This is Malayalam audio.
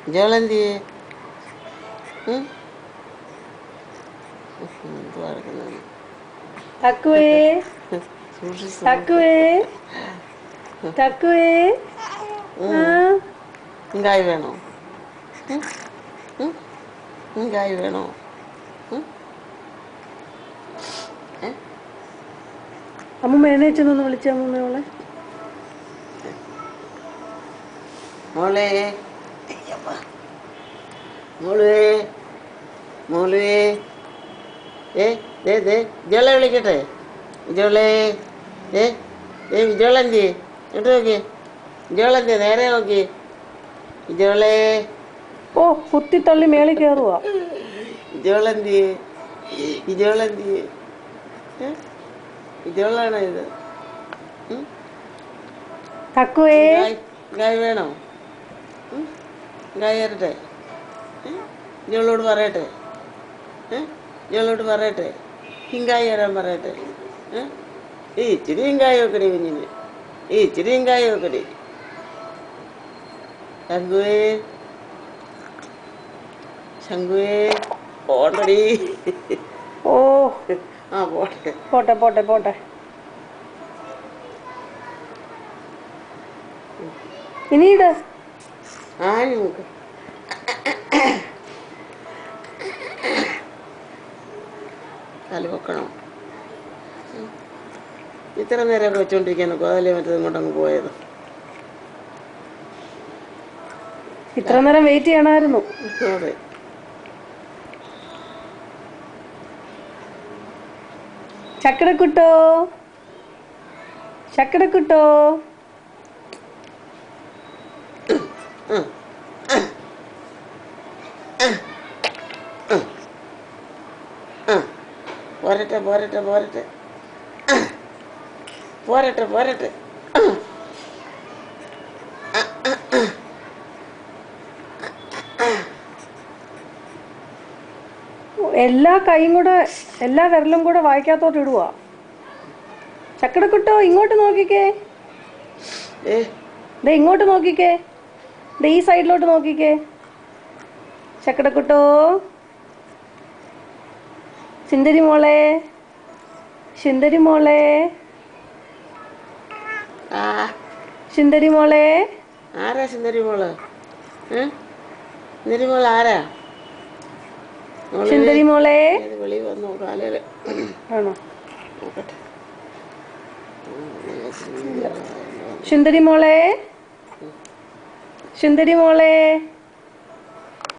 ജോളെന്തിയെ തക്കുവേ തക്കുവേ തക്കുവേ കായ് വേണോ കായ് വേണോ അമ്മൂമ്മ എഴുന്നേച്ചൊന്ന് വിളിച്ച അമ്മൂമ്മയോളെ മോളെ മോളുവേ മോളുവേ ജോളെ വിളിക്കട്ടെ ജോളെ ജോളെന്തി ഇങ്ങോട്ട് നോക്കി ജോളെന്തി നേരെ നോക്കി ജോളെ ഓ കുത്തിത്തള്ളി മേളിൽ കയറുവാ ജോളെന്തി ജോളെന്തി ജോളാണോ ഇത് തക്കുവേ ഗായ് വേണോ ഗായ് തരട്ടെ ജോളോട് പറയട്ടെ ജോളോട് പറയട്ടെ ഹിങ്കായി തരാൻ പറയട്ടെ ഈ ഇച്ചിരി ഹിങ്കായി വെക്കടി കുഞ്ഞിന് ഈ ഇച്ചിരി ഹിങ്കായി വെക്കടി ശങ്കുവേ ശങ്കുവേ പോട്ടടി ഓ ആ പോട്ടെ പോട്ടെ പോട്ടെ പോട്ടെ ഇനിയിട് ആ നമുക്ക് കാല് വെക്കണം ഇത്ര നേരമൊക്കെ വെച്ചോണ്ടിരിക്കാനൊക്കെ അതല്ലേ മറ്റേത് ഇങ്ങോട്ടങ്ങ് പോയത് ഇത്ര നേരം വെയിറ്റ് ചെയ്യണമായിരുന്നു അതെ ചക്കടക്കുട്ടോ ചക്കടക്കുട്ടോ പോരട്ടെ പോരട്ടെ പോരട്ടെ പോരട്ടെ പോരട്ടെ എല്ലാ കൈയും കൂടെ എല്ലാ വിരലും കൂടെ വായിക്കാത്തോട്ട് ഇടുവാ ചക്കടക്കുട്ടോ ഇങ്ങോട്ട് നോക്കിക്കേ ദേ ഇങ്ങോട്ട് നോക്കിക്കേ ദേ ഈ സൈഡിലോട്ട് നോക്കിക്കേ ചക്കടക്കുട്ടോ സുന്ദരി മോളെ സുന്ദരി മോളെ സുന്ദരി മോളെ ആരാ സുന്ദരി മോള് സുന്ദരി മോൾ ആരാ സുന്ദരി മോളെ വെളി വന്നു കാലയില് ആണോ നോക്കട്ടെ സുന്ദരി മോളെ സുന്ദരി മോളെ